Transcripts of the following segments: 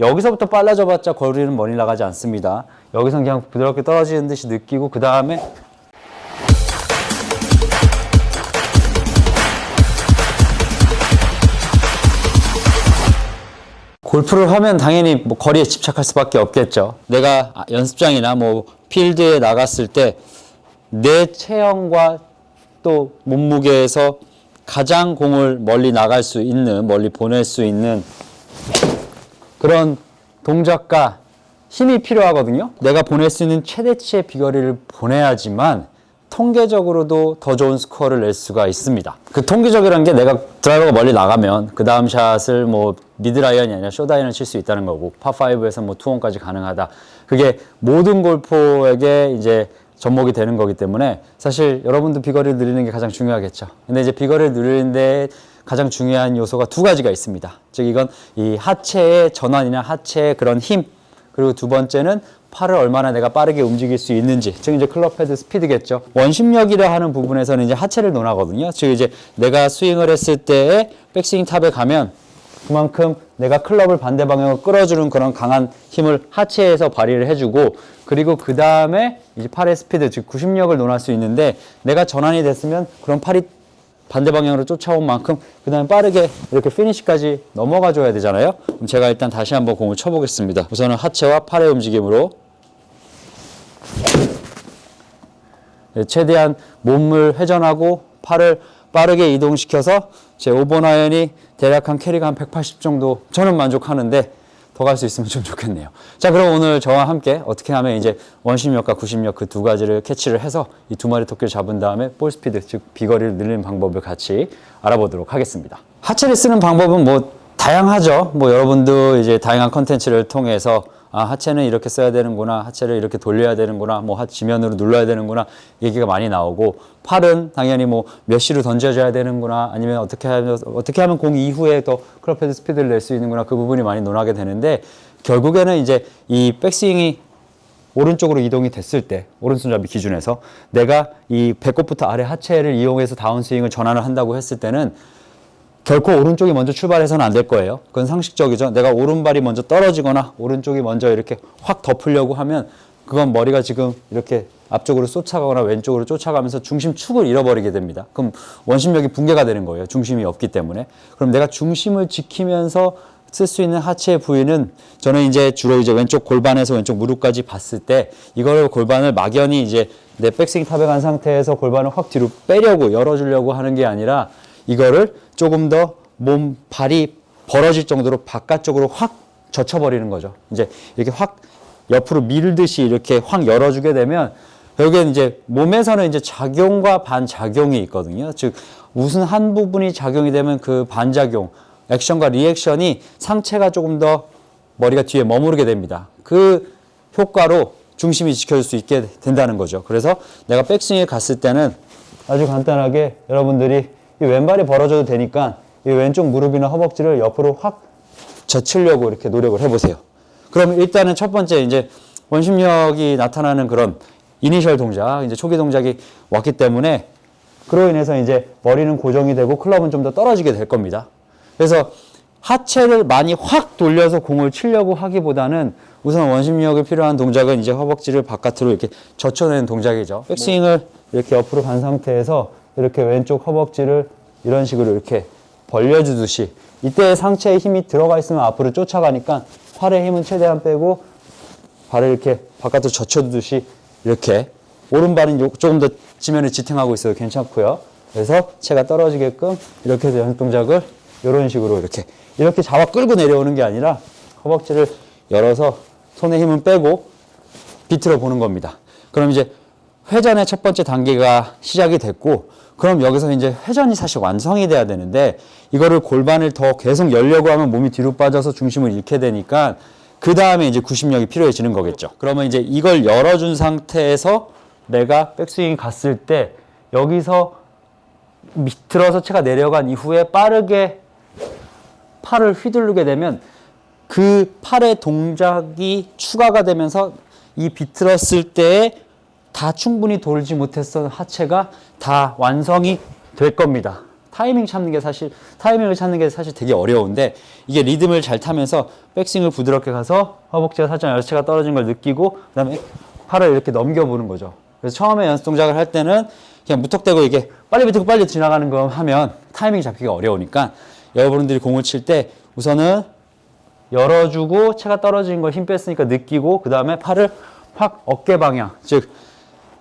여기서부터 빨라져봤자 거리는 멀리 나가지 않습니다. 여기선 그냥 부드럽게 떨어지는 듯이 느끼고 그 다음에 골프를 하면 당연히 뭐 거리에 집착할 수밖에 없겠죠. 내가 연습장이나 뭐 필드에 나갔을 때 내 체형과 또 몸무게에서 가장 공을 멀리 나갈 수 있는, 멀리 보낼 수 있는 그런 동작과 힘이 필요하거든요. 내가 보낼 수 있는 최대치의 비거리를 보내야지만 통계적으로도 더 좋은 스코어를 낼 수가 있습니다. 그 통계적이라는 게 내가 드라이버가 멀리 나가면 그 다음 샷을 뭐 미드라이언이 아니라 숏아이언을 칠 수 있다는 거고, 파5에서 뭐 투혼까지 가능하다. 그게 모든 골퍼에게 이제 접목이 되는 거기 때문에 사실 여러분도 비거리를 늘리는 게 가장 중요하겠죠. 근데 이제 비거리를 늘리는데 가장 중요한 요소가 두 가지가 있습니다. 즉 이건 이 하체의 전환이나 하체의 그런 힘, 그리고 두 번째는 팔을 얼마나 내가 빠르게 움직일 수 있는지, 즉 이제 클럽 헤드 스피드겠죠. 원심력이라 하는 부분에서는 이제 하체를 논하거든요. 즉 이제 내가 스윙을 했을 때에 백스윙 탑에 가면 그만큼 내가 클럽을 반대 방향으로 끌어주는 그런 강한 힘을 하체에서 발휘를 해주고, 그리고 그 다음에 이제 팔의 스피드, 즉 구심력을 논할 수 있는데, 내가 전환이 됐으면 그런 팔이 반대 방향으로 쫓아온 만큼 그 다음에 빠르게 이렇게 피니시까지 넘어가 줘야 되잖아요. 그럼 제가 일단 다시 한번 공을 쳐보겠습니다. 우선은 하체와 팔의 움직임으로 최대한 몸을 회전하고 팔을 빠르게 이동시켜서 제 5번 아이언이 대략 한 캐리가 한 180 정도 저는 만족하는데 더 갈 수 있으면 좀 좋겠네요. 자, 그럼 오늘 저와 함께 어떻게 하면 이제 원심력과 구심력 그 두 가지를 캐치를 해서 이 두 마리 토끼를 잡은 다음에 볼 스피드, 즉 비거리를 늘리는 방법을 같이 알아보도록 하겠습니다. 하체를 쓰는 방법은 뭐 다양하죠. 뭐 여러분도 이제 다양한 컨텐츠를 통해서 하체는 이렇게 써야 되는구나, 하체를 이렇게 돌려야 되는구나, 뭐 지면으로 눌러야 되는구나 얘기가 많이 나오고, 팔은 당연히 뭐 몇 시로 던져줘야 되는구나, 아니면 어떻게 하면 공 이후에 더 클럽 헤드 스피드를 낼 수 있는구나, 그 부분이 많이 논하게 되는데, 결국에는 이제 이 백스윙이 오른쪽으로 이동이 됐을 때, 오른손잡이 기준에서 내가 이 배꼽부터 아래 하체를 이용해서 다운스윙을 전환을 한다고 했을 때는 결코 오른쪽이 먼저 출발해서는 안 될 거예요. 그건 상식적이죠. 내가 오른발이 먼저 떨어지거나 오른쪽이 먼저 이렇게 확 덮으려고 하면 그건 머리가 지금 이렇게 앞쪽으로 쫓아가거나 왼쪽으로 쫓아가면서 중심축을 잃어버리게 됩니다. 그럼 원심력이 붕괴가 되는 거예요. 중심이 없기 때문에. 그럼 내가 중심을 지키면서 쓸 수 있는 하체의 부위는 저는 이제 주로 이제 왼쪽 골반에서 왼쪽 무릎까지 봤을 때 이거를 골반을 막연히 이제 내 백스윙 탑에 간 상태에서 골반을 확 뒤로 빼려고 열어주려고 하는 게 아니라 이거를 조금 더 발이 벌어질 정도로 바깥쪽으로 확 젖혀버리는 거죠. 이제 이렇게 확 옆으로 밀듯이 이렇게 확 열어주게 되면 결국엔 이제 몸에서는 이제 작용과 반작용이 있거든요. 즉 무슨 한 부분이 작용이 되면 그 반작용, 액션과 리액션이 상체가 조금 더 머리가 뒤에 머무르게 됩니다. 그 효과로 중심이 지켜질 수 있게 된다는 거죠. 그래서 내가 백스윙에 갔을 때는 아주 간단하게 여러분들이 이 왼발이 벌어져도 되니까 이 왼쪽 무릎이나 허벅지를 옆으로 확 젖히려고 이렇게 노력을 해보세요. 그럼 일단은 첫 번째 이제 원심력이 나타나는 그런 이니셜 동작, 이제 초기 동작이 왔기 때문에 그로 인해서 이제 머리는 고정이 되고 클럽은 좀 더 떨어지게 될 겁니다. 그래서 하체를 많이 확 돌려서 공을 치려고 하기보다는 우선 원심력이 필요한 동작은 이제 허벅지를 바깥으로 이렇게 젖혀내는 동작이죠. 백스윙을 이렇게 옆으로 간 상태에서 이렇게 왼쪽 허벅지를 이런 식으로 이렇게 벌려주듯이, 이때 상체에 힘이 들어가 있으면 앞으로 쫓아가니까 팔의 힘은 최대한 빼고 발을 이렇게 바깥으로 젖혀두듯이 이렇게 오른발은 조금 더 지면에 지탱하고 있어도 괜찮고요. 그래서 체가 떨어지게끔 이렇게 해서 연습 동작을 이런 식으로 이렇게 잡아 끌고 내려오는 게 아니라 허벅지를 열어서 손에 힘은 빼고 비틀어 보는 겁니다. 그럼 이제 회전의 첫 번째 단계가 시작이 됐고, 그럼 여기서 이제 회전이 사실 완성이 돼야 되는데 이거를 골반을 더 계속 열려고 하면 몸이 뒤로 빠져서 중심을 잃게 되니까 그 다음에 이제 구심력이 필요해지는 거겠죠. 그러면 이제 이걸 열어준 상태에서 내가 백스윙 갔을 때 여기서 밑으로서 체가 내려간 이후에 빠르게 팔을 휘두르게 되면 그 팔의 동작이 추가가 되면서 이 비틀었을 때에 다 충분히 돌지 못했던 하체가 다 완성이 될 겁니다. 타이밍을 찾는 게 사실 되게 어려운데, 이게 리듬을 잘 타면서 백스윙을 부드럽게 가서 허벅지가 살짝 열체가 떨어진 걸 느끼고 그다음에 팔을 이렇게 넘겨보는 거죠. 그래서 처음에 연습 동작을 할 때는 그냥 무턱대고 이게 빨리 비트고 빨리 지나가는 거 하면 타이밍 잡기가 어려우니까, 여러분들이 공을 칠 때 우선은 열어주고 체가 떨어진 걸 힘 뺐으니까 느끼고, 그 다음에 팔을 확 어깨 방향, 즉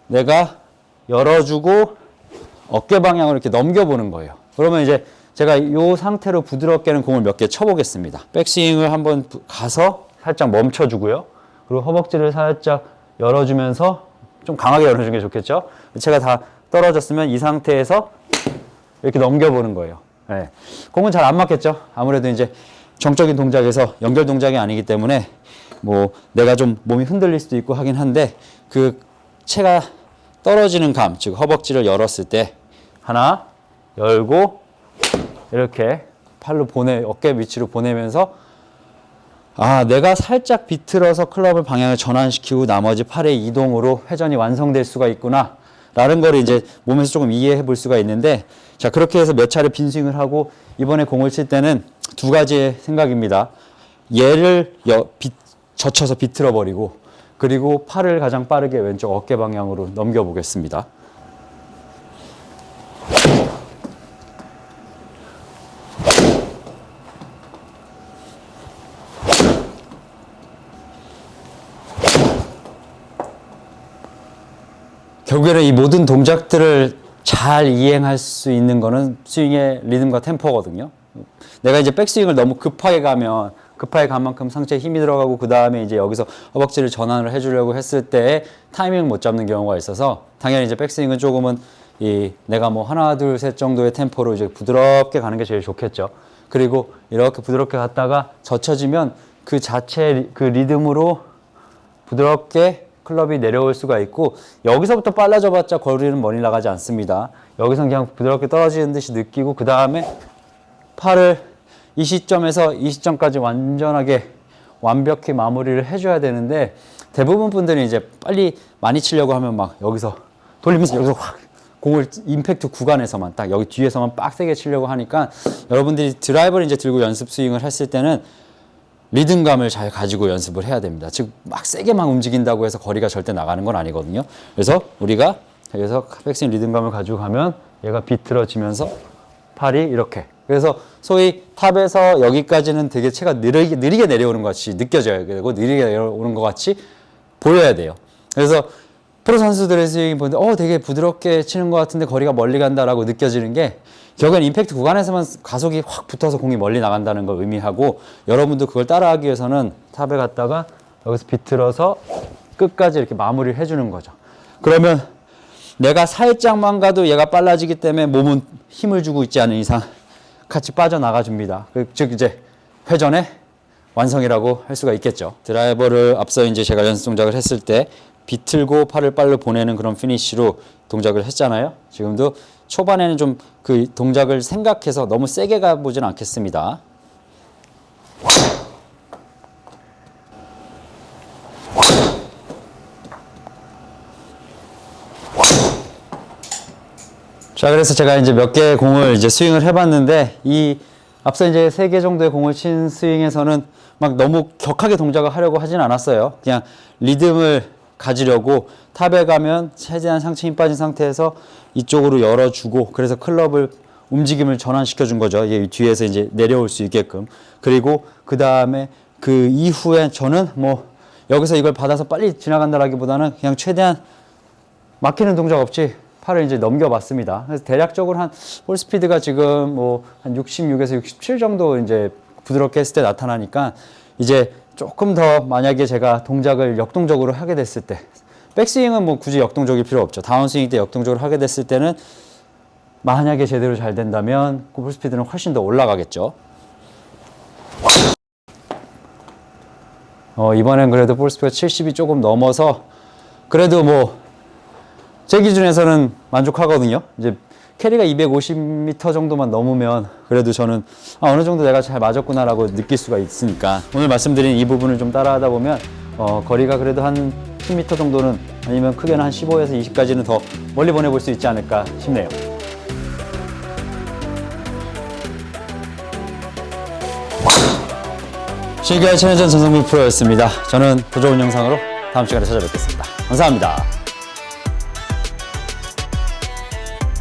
내가 열어주고 어깨 방향으로 이렇게 넘겨보는 거예요. 그러면 이제 제가 이 상태로 부드럽게는 공을 몇 개 쳐보겠습니다. 백스윙을 한번 가서 살짝 멈춰주고요. 그리고 허벅지를 살짝 열어주면서, 좀 강하게 열어주는 게 좋겠죠. 체가 다 떨어졌으면 이 상태에서 이렇게 넘겨보는 거예요. 네. 공은 잘 안 맞겠죠. 아무래도 이제 정적인 동작에서 연결 동작이 아니기 때문에 뭐 내가 좀 몸이 흔들릴 수도 있고 하긴 한데, 그 체가 떨어지는 감, 즉 허벅지를 열었을 때 하나 열고 이렇게 팔로 어깨 위치로 보내면서, 아, 내가 살짝 비틀어서 클럽을 방향을 전환시키고 나머지 팔의 이동으로 회전이 완성될 수가 있구나 라는 걸 이제 몸에서 조금 이해해 볼 수가 있는데, 자, 그렇게 해서 몇 차례 빈스윙을 하고 이번에 공을 칠 때는 두 가지의 생각입니다. 얘를 젖혀서 비틀어 버리고, 그리고 팔을 가장 빠르게 왼쪽 어깨 방향으로 넘겨 보겠습니다. 결국에는 이 모든 동작들을 잘 이행할 수 있는 거는 스윙의 리듬과 템포거든요. 내가 이제 백스윙을 너무 급하게 가면 급하게 간 만큼 상체에 힘이 들어가고, 그 다음에 이제 여기서 허벅지를 전환을 해주려고 했을 때 타이밍을 못 잡는 경우가 있어서, 당연히 이제 백스윙은 조금은 내가 뭐 하나, 둘, 셋 정도의 템포로 이제 부드럽게 가는 게 제일 좋겠죠. 그리고 이렇게 부드럽게 갔다가 젖혀지면 그 자체 그 리듬으로 부드럽게 클럽이 내려올 수가 있고, 여기서부터 빨라져봤자 거리는 멀리 나가지 않습니다. 여기서 그냥 부드럽게 떨어지는 듯이 느끼고, 그 다음에 팔을 이 시점에서 이 시점까지 완벽히 마무리를 해줘야 되는데, 대부분 분들이 이제 빨리 많이 치려고 하면 막 여기서 돌리면서 여기서 확 공을 임팩트 구간에서만 딱 여기 뒤에서만 빡세게 치려고 하니까, 여러분들이 드라이버를 이제 들고 연습 스윙을 했을 때는 리듬감을 잘 가지고 연습을 해야 됩니다. 즉 막 세게 막 움직인다고 해서 거리가 절대 나가는 건 아니거든요. 그래서 우리가 여기서 백스윙 리듬감을 가지고 가면 얘가 비틀어지면서 팔이 이렇게, 그래서 소위 탑에서 여기까지는 되게 체가 느리게 내려오는 것 같이 느껴져야 되고, 느리게 내려오는 것 같이 보여야 돼요. 그래서 프로 선수들의 스윙 보는데 되게 부드럽게 치는 것 같은데 거리가 멀리 간다라고 느껴지는 게, 결국엔 임팩트 구간에서만 가속이 확 붙어서 공이 멀리 나간다는 걸 의미하고, 여러분도 그걸 따라하기 위해서는 탑에 갔다가 여기서 비틀어서 끝까지 이렇게 마무리를 해주는 거죠. 그러면 내가 살짝만 가도 얘가 빨라지기 때문에 몸은 힘을 주고 있지 않은 이상 같이 빠져나가 줍니다. 즉 이제 회전의 완성이라고 할 수가 있겠죠. 드라이버를 앞서 이제 제가 연습 동작을 했을 때 비틀고 팔을 빨리 보내는 그런 피니쉬로 동작을 했잖아요. 지금도 초반에는 좀 그 동작을 생각해서 너무 세게 가보진 않겠습니다. 자, 그래서 제가 이제 몇 개의 공을 이제 스윙을 해봤는데, 앞서 이제 3개 정도의 공을 친 스윙에서는 막 너무 격하게 동작을 하려고 하진 않았어요. 그냥 리듬을 가지려고 탑에 가면 최대한 상체 힘 빠진 상태에서 이쪽으로 열어주고, 그래서 클럽을 움직임을 전환시켜 준 거죠. 얘 뒤에서 이제 내려올 수 있게끔. 그리고 그 다음에 그 이후에 저는 뭐 여기서 이걸 받아서 빨리 지나간다라기보다는 그냥 최대한 막히는 동작 없이 팔을 이제 넘겨봤습니다. 그래서 대략적으로 볼 스피드가 지금 뭐 한 66에서 67 정도 이제 부드럽게 했을 때 나타나니까, 이제 조금 더 만약에 제가 동작을 역동적으로 하게 됐을 때, 백스윙은 뭐 굳이 역동적일 필요 없죠. 다운스윙 때 역동적으로 하게 됐을 때는 만약에 제대로 잘 된다면 볼 스피드는 훨씬 더 올라가겠죠. 이번엔 그래도 볼 스피드가 70이 조금 넘어서 그래도 뭐 제 기준에서는 만족하거든요. 이제 캐리가 250m 정도만 넘으면 그래도 저는 어느 정도 내가 잘 맞았구나라고 느낄 수가 있으니까, 오늘 말씀드린 이 부분을 좀 따라하다 보면 거리가 그래도 한 10m 정도는, 아니면 크게는 한 15에서 20까지는 더 멀리 보내볼 수 있지 않을까 싶네요. 지금까지 최현전 전성민 프로였습니다. 저는 더 좋은 영상으로 다음 시간에 찾아뵙겠습니다. 감사합니다.